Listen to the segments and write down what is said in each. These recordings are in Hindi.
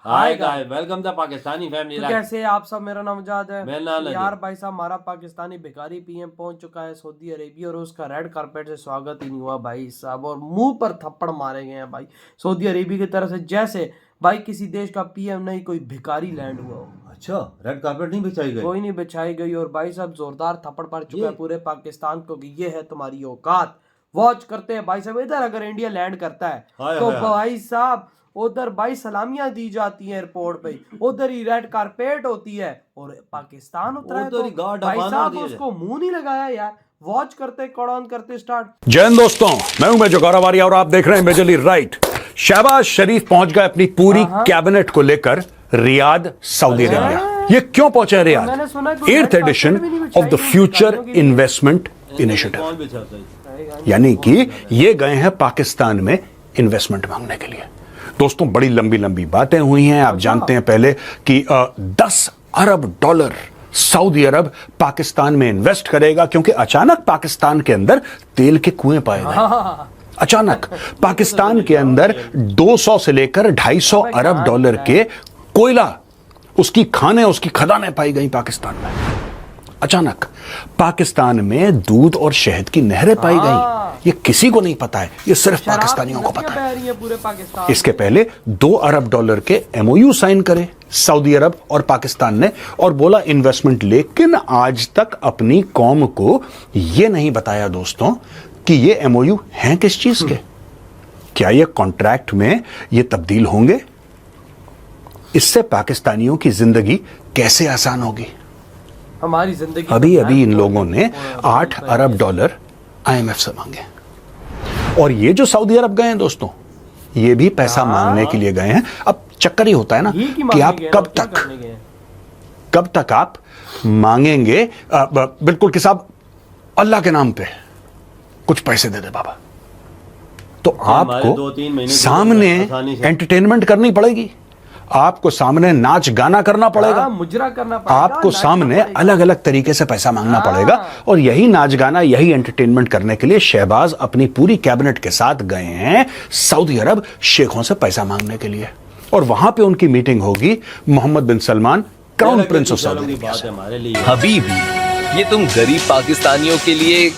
Hi guys, welcome the Pakistani family life. कैसे आप सब? मेरा नाम मुजाद है। मैं नाना यार भाई साहब, हमारा पाकिस्तानी भिखारी पीएम पहुंच चुका है सऊदी अरेबिया और उसका रेड कारपेट से स्वागत ही नहीं हुआ भाई साहब, और मुंह पर थप्पड़ मारे गए हैं भाई सऊदी अरेबिया की तरफ से, जैसे भाई किसी देश का पीएम नहीं कोई भिखारी लैंड हुआ हो। अच्छा, रेड कारपेट नहीं बिछाई गई? कोई नहीं बिछाई गई, और भाई साहब जोरदार थप्पड़ पड़ चुका है पूरे पाकिस्तान को कि ये है तुम्हारी औकात। वॉच करते हैं भाई साहब, इधर अगर इंडिया लैंड करता है तो भाई साहब उधर भाई सलामियां दी जाती हैं एयरपोर्ट पे, उधर ही रेड कारपेट होती है, और पाकिस्तान उतरा है तो भाई साहब उसको मुंह नहीं लगाया यार। वॉच करते कौन करते स्टार्ट। जय हिंद दोस्तों, मैं हूं मेजर वारिया और आप देख रहे हैं मेजरली राइट। शहबाज शरीफ पहुंच गए अपनी पूरी कैबिनेट को लेकर रियाद, सऊदी अरेबिया। ये क्यों पहुंचे Riyadh? 8th edition of the future investment initiative, यानी कि ये गए हैं पाकिस्तान में इन्वेस्टमेंट मांगने के लिए। दोस्तों, बड़ी लंबी लंबी बातें हुई हैं। आप जानते हैं पहले कि 10 अरब डॉलर सऊदी अरब पाकिस्तान में इन्वेस्ट करेगा, क्योंकि अचानक पाकिस्तान के अंदर तेल के कुएं पाए गए। अचानक पाकिस्तान के अंदर 200 से लेकर 250 अरब डॉलर के कोयला, उसकी खानें, उसकी खदानें पाई गई पाकिस्तान में। अचानक पाकिस्तान में दूध और शहद की नहरें पाई गई। ये किसी को नहीं पता है, ये सिर्फ पाकिस्तानियों को पता है। पूरे पाकिस्तान इसके पहले 2 अरब डॉलर के MOU साइन करे सऊदी अरब और पाकिस्तान ने, और बोला इन्वेस्टमेंट, लेकिन आज तक अपनी कौम को यह नहीं बताया दोस्तों कि ये MOU हैं किस चीज के। क्या ये कॉन्ट्रैक्ट में ये तब्दील होंगे? इससे पाकिस्तानियों की जिंदगी कैसे आसान होगी? हमारी जिंदगी अभी इन लोगों ने 8 अरब डॉलर IMF से मांगे, और ये जो सऊदी अरब गए हैं दोस्तों, ये भी पैसा मांगने के लिए गए हैं। अब चक्कर ही होता है ना कि आप कब तक आप मांगेंगे। बिल्कुल कि साहब अल्लाह के नाम पे कुछ पैसे दे दे बाबा, तो आपको सामने एंटरटेनमेंट करनी पड़ेगी, आपको सामने नाच गाना करना पड़ेगा, मुजरा करना पड़ेगा, आपको सामने अलग अलग तरीके से पैसा मांगना पड़ेगा। और यही नाच गाना, यही एंटरटेनमेंट करने के लिए शहबाज अपनी पूरी कैबिनेट के साथ गए हैं सऊदी अरब शेखों से पैसा मांगने के लिए, और वहां पे उनकी मीटिंग होगी Mohammed bin Salman, crown prince of Saudi Arabia से। हबीबी, ये तुम गरीब पाकिस्तानियों के लिए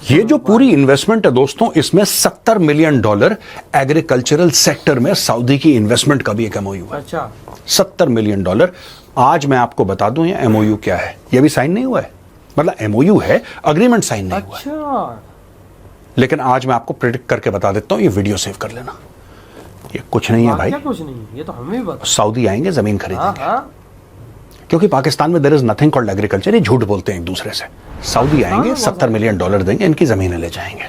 ये जो पूरी इन्वेस्टमेंट है दोस्तों, इसमें $70 मिलियन एग्रीकल्चरल सेक्टर में सऊदी की इन्वेस्टमेंट का भी एक MOU है। अच्छा, $70 मिलियन। आज मैं आपको बता दूं ये MOU क्या है। ये भी साइन नहीं हुआ है, मतलब MOU है, अग्रीमेंट साइन नहीं हुआ है। लेकिन आज मैं आपको प्रेडिक्ट करके बता देता हूं, ये वीडियो सेव कर लेना। ये कुछ नहीं है भाई, कुछ नहीं, ये तो हमें भी पता। सऊदी आएंगे, जमीन खरीदेंगे, क्योंकि पाकिस्तान में there is nothing called agriculture. ये झूठ बोलते हैं एक दूसरे से। सऊदी आएंगे, $70 मिलियन देंगे, इनकी जमीनें ले जाएंगे।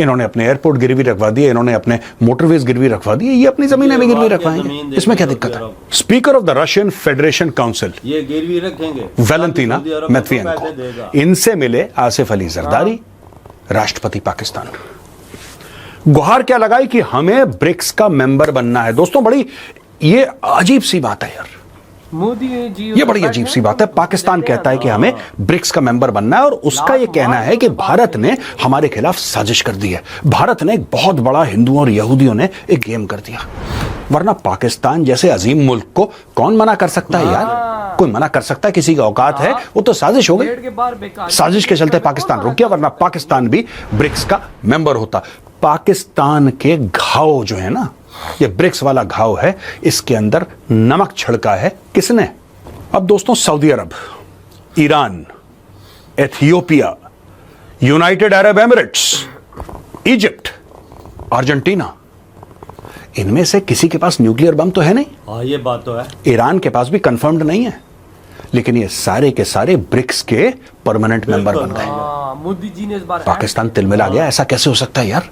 इन्होंने अपने एयरपोर्ट गिरवी रखवा दिए, इन्होंने अपने मोटरवेज गिरवी रखवा दिए, ये अपनी जमीनें भी गिरवी रखवाएंगे। इसमें क्या दिक्कत है? Speaker of the Russian federation council ये गिरवी रखेंगे वैलेंटीना मैत्वियेंको, इनसे मिले आसिफ अली जरदारी, राष्ट्रपति पाकिस्तान। गुहार क्या लगाई कि हमें ब्रिक्स का मेंबर बनना है। दोस्तों, बड़ी ये अजीब सी बात है यार, मोदी जी, ये बड़ी अजीब सी बात है। पाकिस्तान कहता है कि हमें ब्रिक्स का मेंबर बनना है, और उसका ये कहना है कि भारत ने हमारे खिलाफ साजिश कर दी है। भारत ने एक बहुत बड़ा हिंदुओं और यहूदियों ने एक गेम कर दिया, वरना पाकिस्तान जैसे अजीम मुल्क को कौन मना कर सकता है यार? कोई मना कर सकता है? किसी की औकात है? वो तो साजिश हो गई, साजिश के चलते पाकिस्तान रुक गया, वरना पाकिस्तान भी ब्रिक्स का मेंबर होता। पाकिस्तान के घाव जो है ना, ये ब्रिक्स वाला घाव है, इसके अंदर नमक छिड़का है किसने? अब दोस्तों, Saudi Arab, Iran, Ethiopia, United Arab Emirates, Egypt, Argentina, इनमें से किसी के पास न्यूक्लियर बम तो है नहीं। हाँ, ये बात तो है। ईरान के पास भी कंफर्म्ड नहीं है, लेकिन ये सारे के सारे ब्रिक्स के परमानेंट मेंबर बन गए। मोदी जी ने इस बार पाकिस्तान तिलमिला गया। ऐसा कैसे हो सकता है यार?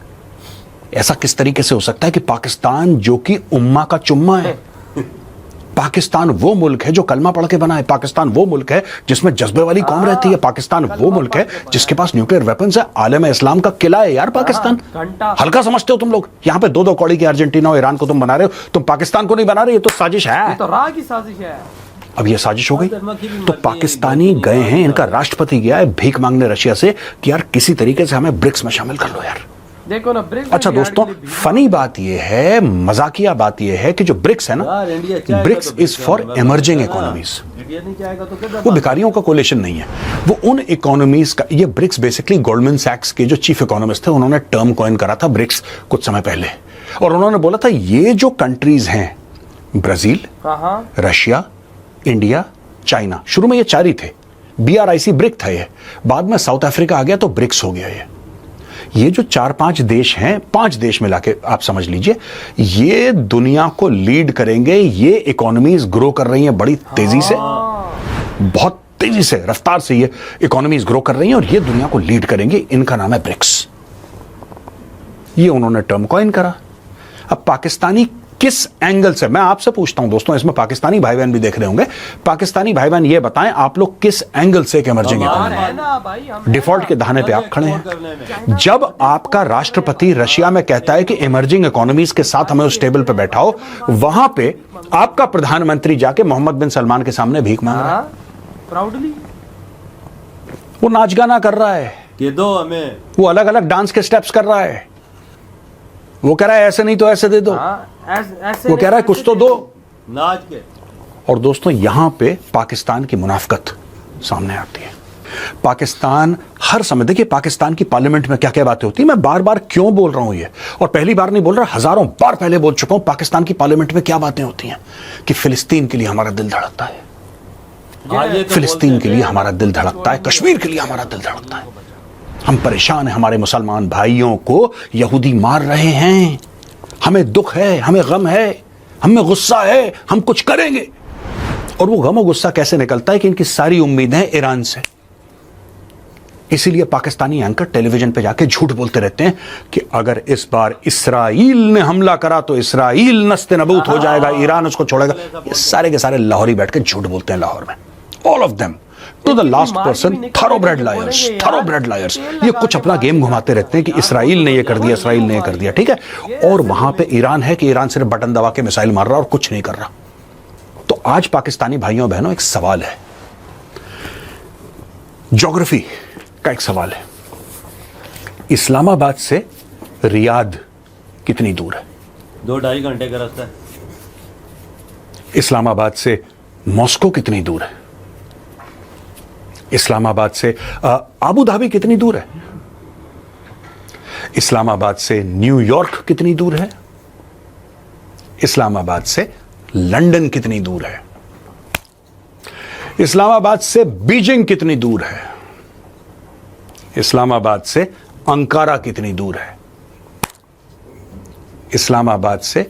ऐसा किस तरीके से हो सकता है कि पाकिस्तान जो कि उम्मा का चुम्मा है, पाकिस्तान वो मुल्क है जो कलमा पढ़ के बना है, पाकिस्तान वो मुल्क है जिसमें जज्बे वाली कौम रहती है, पाकिस्तान वो मुल्क है जिसके पास न्यूक्लियर वेपन्स है, आलम इस्लाम का किला है यार पाकिस्तान। हल्का समझते हो तुम लोग? यहाँ पे 2-2 कौड़ी की अर्जेंटीना और ईरान को तुम बना रहे हो, तुम पाकिस्तान को नहीं बना रहे। ये तो साजिश है, ये तो राह की साजिश है। अब ये साजिश हो गई। तो पाकिस्तानी गए हैं, इनका राष्ट्रपति गया है भीख मांगने रशिया से कि यार किसी तरीके से हमें ब्रिक्स में शामिल कर लो यार। देखो ना ब्रिक्स। अच्छा दोस्तों, फनी बात यह है, मजाकिया बात यह है कि जो ब्रिक्स है ना, BRICS is for emerging economies. वो भिखारियों का कोलेशन नहीं है, वो उन इकोनॉमीज का। ये ब्रिक्स बेसिकली गोल्डमैन सैक्स के जो चीफ इकोनॉमिस्ट थे, उन्होंने टर्म कॉइन करा था ब्रिक्स कुछ समय पहले, और उन्होंने बोला था ये जो कंट्रीज हैं, ब्राजील, रशिया, इंडिया, चाइना, शुरू में ये 4 ही थे, BRIC ब्रिक था ये, बाद में साउथ अफ्रीका आ गया तो ब्रिक्स हो गया ये जो 4-5 देश हैं, 5 देश मिला के आप समझ लीजिए, ये दुनिया को लीड करेंगे। ये इकोनॉमीज ग्रो कर रही हैं बड़ी तेजी से, बहुत तेजी से, रफ्तार से ये इकोनॉमीज ग्रो कर रही हैं और ये दुनिया को लीड करेंगे। इनका नाम है ब्रिक्स। ये उन्होंने टर्म कॉइन करा। अब पाकिस्तानी किस एंगल से, मैं आपसे पूछता हूं दोस्तों, इसमें पाकिस्तानी भाई बहन भी देख रहे होंगे, पाकिस्तानी भाई बहन ये बताएं आप लोग किस एंगल से एक इमर्जिंग इकोनॉमी, डिफॉल्ट के दहाने पे आप खड़े हैं। जब आपका राष्ट्रपति रशिया में कहता है कि इमर्जिंग इकोनॉमीज के साथ हमें उस टेबल पे बैठाओ, वहां पे आपका प्रधानमंत्री जाके मोहम्मद बिन सलमान के सामने भीख मांग रहा है प्राउडली। वो नाच गाना कर रहा है कि दो हमें, वो अलग अलग डांस के स्टेप्स कर रहा है, वो कह रहा है ऐसे नहीं तो ऐसे दे दो, वो कह रहा है कुछ तो दो, नाच के। और दोस्तों यहां पे पाकिस्तान की मुनाफकत सामने आती है। पाकिस्तान हर समय, देखिए पाकिस्तान की पार्लियामेंट में क्या क्या बातें होती है, मैं बार बार क्यों बोल रहा हूं ये, और पहली बार नहीं बोल रहा, हजारों बार पहले बोल चुका हूं, पाकिस्तान की पार्लियामेंट में क्या बातें होती हैं कि फिलिस्तीन के लिए हमारा दिल धड़कता है, फिलिस्तीन के लिए हमारा दिल धड़कता है, कश्मीर के लिए हमारा दिल धड़कता है, हम परेशान हैं, हमारे मुसलमान भाइयों को यहूदी मार रहे हैं, हमें दुख है, हमें गम है, हमें गुस्सा है, हम कुछ करेंगे। और वो गम और गुस्सा कैसे निकलता है कि इनकी सारी उम्मीदें हैं ईरान से। इसीलिए पाकिस्तानी एंकर टेलीविजन पे जाके झूठ बोलते रहते हैं कि अगर इस बार इसराइल ने हमला करा तो इसराइल नस्ते नबूत हो जाएगा, ईरान उसको छोड़ेगा। ये सारे के सारे लाहौरी बैठ के झूठ बोलते हैं लाहौर में, all of them to the last person, thoroughbred liars, thoroughbred liars. ये कुछ अपना गेम घुमाते रहते हैं कि इसराइल ने ये कर दिया, इसराइल ने ये कर दिया, ठीक है। और वहां पे ईरान है कि ईरान सिर्फ बटन दबा के मिसाइल मार रहा और कुछ नहीं कर रहा। तो आज पाकिस्तानी भाइयों बहनों एक सवाल है, ज्योग्राफी का एक सवाल है। इस्लामाबाद से रियाद कितनी दूर है? 2-2.5 घंटे का रास्ता है। इस्लामाबाद से मॉस्को कितनी दूर है? इस्लामाबाद से आबू धाबी कितनी दूर है? इस्लामाबाद से न्यूयॉर्क कितनी दूर है? इस्लामाबाद से लंदन कितनी दूर है? इस्लामाबाद से बीजिंग कितनी दूर है? इस्लामाबाद से अंकारा कितनी दूर है? इस्लामाबाद से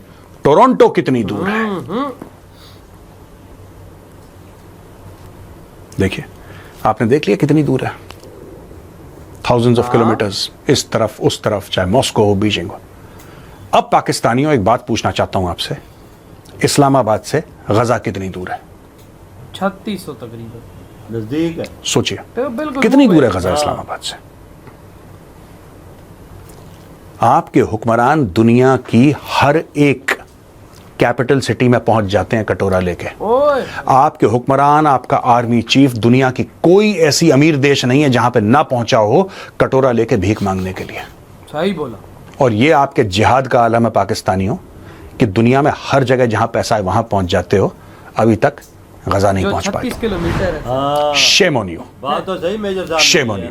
टोरंटो कितनी दूर है? देखिए, आपने देख लिया कितनी दूर है, थाउजेंड्स ऑफ किलोमीटर्स, इस तरफ उस तरफ, चाहे मॉस्को हो, बीजिंग हो। अब पाकिस्तानियों एक बात पूछना चाहता हूं आपसे, इस्लामाबाद से गजा कितनी दूर है? 3600 तकरीबन, नजदीक है। सोचिए तो कितनी दूर है गजा इस्लामाबाद से। आपके हुक्मरान दुनिया की हर एक कैपिटल सिटी में पहुंच जाते हैं कटोरा लेके। आपके हुक्मरान, आपका आर्मी चीफ, दुनिया की कोई ऐसी अमीर देश नहीं है जहां पे ना पहुंचा हो कटोरा लेके भीख मांगने के लिए। सही बोला। और ये आपके जिहाद का आलम है पाकिस्तानियों, कि दुनिया में हर जगह जहां पैसा है वहां पहुंच जाते हो, अभी तक गजा नहीं पहुंच पाए। 36 किलोमीटर है। Shame on you. बात तो सही मेजर साहब, शेम ऑन यू।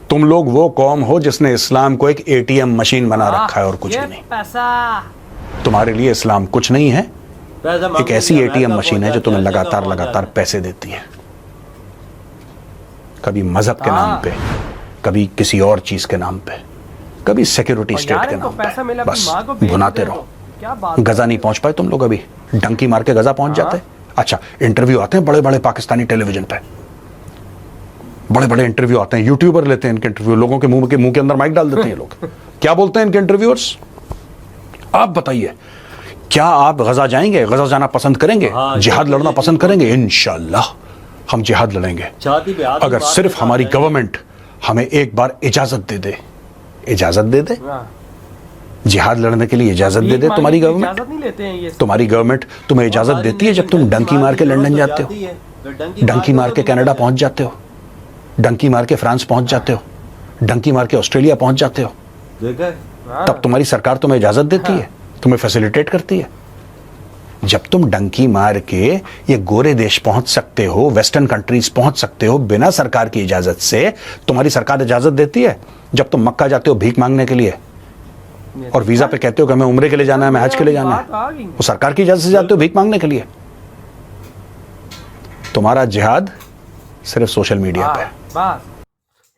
तुम लोग वो कौम हो जिसने इस्लाम को एक ATM मशीन बना रखा है और कुछ भी नहीं। पैसा तुम्हारे लिए इस्लाम कुछ नहीं है, पैसा एक ऐसी ATM मशीन है जो तुम्हें लगातार पैसे देती है, कभी मजहब के नाम पे, कभी किसी और चीज के नाम पे, कभी सिक्योरिटी स्टेट के नाम पे। बस भुनाते रहो। गजा नहीं पहुंच पाए तुम लोग, अभी डंकी मार के गजा पहुंच जाते। अच्छा, इंटरव्यू आते हैं बड़े बड़े पाकिस्तानी टेलीविजन पे, बड़े बड़े इंटरव्यू आते हैं, यूट्यूबर लेते हैं इनके इंटरव्यू, लोगों के मुंह के अंदर माइक डाल देते हैं लोग। क्या बोलते हैं इनके इंटरव्यूअर्स? आप बताइए, क्या आप गजा जाएंगे? गजा जाना पसंद करेंगे? जिहाद लड़ना पसंद करेंगे? इंशाल्लाह हम जिहाद लड़ेंगे, अगर सिर्फ हमारी गवर्नमेंट हमें एक बार इजाजत दे दे। इजाजत दे दे, जिहाद लड़ने के लिए इजाजत दे दे भीख तुम्हारी मांगने की गवर्नमेंट? इजाजत नहीं लेते हैं ये। तुम्हारी गवर्नमेंट तुम्हें इजाजत देती है जब तुम डंकी मार के लंदन जाते हो, डंकी मार के कनाडा पहुंच जाते हो, डंकी मार के फ्रांस पहुंच जाते हो, डंकी मार के ऑस्ट्रेलिया पहुंच जाते हो, देखा? तब तुम्हारी सरकार तुम्हें इजाजत देती है, तुम्हें फैसिलिटेट करती है। जब तुम डंकी मार के ये गोरे देश पहुंच सकते हो, वेस्टर्न कंट्रीज पहुंच सकते हो बिना सरकार की इजाजत से, तुम्हारी सरकार इजाजत देती है? जब तुम मक्का जाते हो भीख मांगने के लिए और वीजा पे कहते हो कि हमें उम्रे के लिए जाना है, मैं हज के लिए जाना है, वो सरकार की इजाजत से जाते हो भीख मांगने के लिए? तुम्हारा जिहाद सिर्फ सोशल मीडिया पे है। बस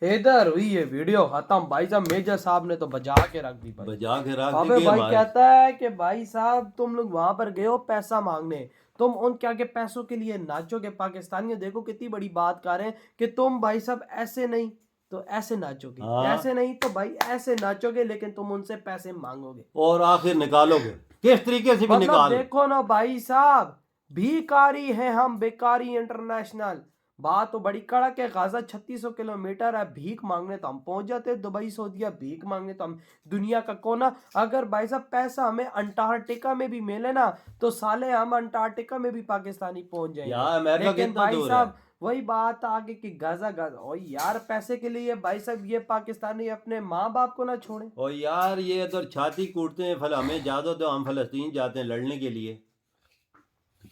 इधर हुई ये वीडियो खत्म। भाई साहब मेजर साहब ने तो बजा के रख दी भाई। बजा के रख अबे दी भाई कहता है कि भाई साहब तुम लोग वहां पर गए हो पैसा मांगने, तुम उनके आगे पैसों के लिए नाचोगे। पाकिस्तानियों देखो कितनी बड़ी बात कर रहे हैं कि तुम भाई साहब ऐसे नहीं तो ऐसे नाचोगे, ऐसे नहीं तो भाई ऐसे नाचोगे, लेकिन तुम उनसे पैसे मांगोगे और आखिर निकालोगे किस तरीके से भी मतलब निकाल। देखो ना भाई साहब, भिखारी है हम, बेकारी इंटरनेशनल। बात तो बड़ी कड़क है। गाजा 3600 किलोमीटर है, भीख मांगने तो हम पहुंच जाते हैं दुबई सऊदीया, भीख मांगने तो हम दुनिया का कोना। अगर भाई साहब पैसा हमें अंटार्कटिका में भी मिले ना तो साले हम अंटार्कटिका में भी पाकिस्तानी पहुंच जाएंगे। लेकिन भाई साहब वही बात आगे कि गाजा गाजा ओ यार, पैसे के लिए भाई साहब ये पाकिस्तानी अपने माँ बाप को ना छोड़े। और यार ये तो छाती कूटते हैं, फल हमें इजाजत दो, हम फलस्तीन जाते हैं लड़ने के लिए।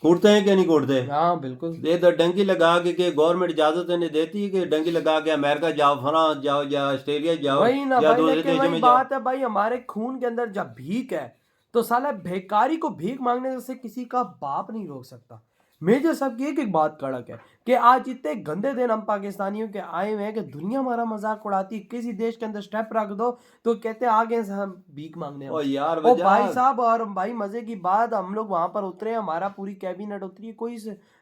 कूटते हैं क्या नहीं कूटते? हाँ बिल्कुल। ये तो डंकी लगा के गवर्नमेंट इजाजत नहीं देती है कि डंकी लगा के अमेरिका जाओ, फ्रांस जाओ या ऑस्ट्रेलिया जाओ वही ना या भाई, दूसरे लेकिन देशों वही में जाओ। बात है भाई, हमारे खून के अंदर जब भीख है तो साला भिखारी को भीख मांगने से किसी का बाप नहीं रोक सकता। मेजर साहब की एक बात कड़क है कि आज इतने गंदे दिन हम पाकिस्तानियों के आए हुए हैं कि दुनिया हमारा मजाक उड़ाती। किसी देश के अंदर स्टेप रख दो तो कहते हैं आगे से हम भीख मांगने। ओ यार ओ भाई साहब, और भाई मजे की बात, हम लोग वहां पर उतरे, हमारा पूरी कैबिनेट उतरी, कोई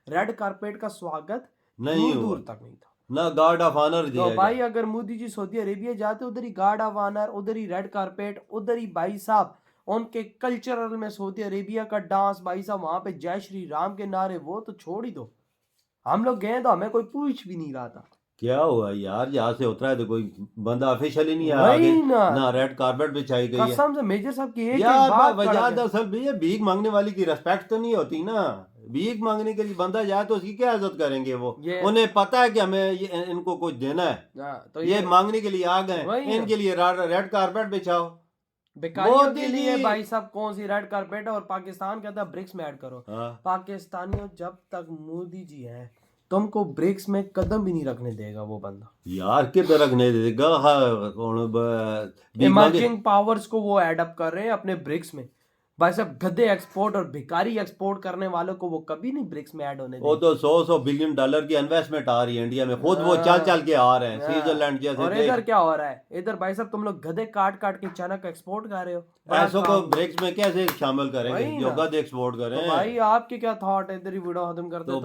रेड कारपेट का स्वागत नहीं दूर तक नहीं था ना, गार्ड ऑफ ऑनर दिया तो भाई अगर मोदी जी सऊदी अरेबिया जाते उधर ही गार्ड ऑफ ऑनर, उधर ही रेड कारपेट, उधर ही भाई साहब उनके कल्चरल में सऊदी अरेबिया का डांस, भाई साहब वहां पे जय श्री राम के नारे, वो तो छोड़ ही दो। हम लोग गए तो हमें कोई पूछ भी नहीं रहा था। क्या हुआ यार, यहाँ से उतरा है तो कोई बंदा ऑफिशियल ही नहीं आया वही आगे, ना। ना रेड कारपेट बिछाई गई है। कसम से मेजर साहब की एक यार बात वजह कड़क है। दरअसल भैया भीख मांगने वाली की रिस्पेक्ट तो नहीं होती ना। भीख मांगने के लिए बंदा जाए तो उसकी क्या इज्जत करेंगे वो? उन्हें पता है कि हमें इनको कुछ देना है, तो ये मांगने के लिए आ गए, इनके लिए रेड कारपेट बिछाओ। बेकारियों के लिए भाई साहब कौन सी रेड कारपेट है? और पाकिस्तान कहता है ब्रिक्स में ऐड करो। पाकिस्तानियों जब तक मोदी जी हैं तुमको ब्रिक्स में कदम भी नहीं रखने देगा वो बंदा। यार किधर रखने देगा? इमर्जिंग पावर्स को वो ऐड अप कर रहे हैं अपने ब्रिक्स में। भाई साहब गधे एक्सपोर्ट और भिखारी एक्सपोर्ट करने वालों को वो कभी नहीं ब्रिक्स में ऐड होने देंगे। वो तो 100 बिलियन डॉलर की इन्वेस्टमेंट आ रही है इंडिया में, खुद वो चल चल के आ रहे हैं स्विट्जरलैंड जैसे। और इधर क्या हो रहा है? इधर भाई साहब तुम लोग गधे काट काट के चना का एक्सपोर्ट कर रहे हो। पैसों को ब्रिक्स में कैसे शामिल करेंगे जो गधे एक्सपोर्ट करें? भाई आपके क्या थॉट है? इधर ही वीडियो खत्म करते तो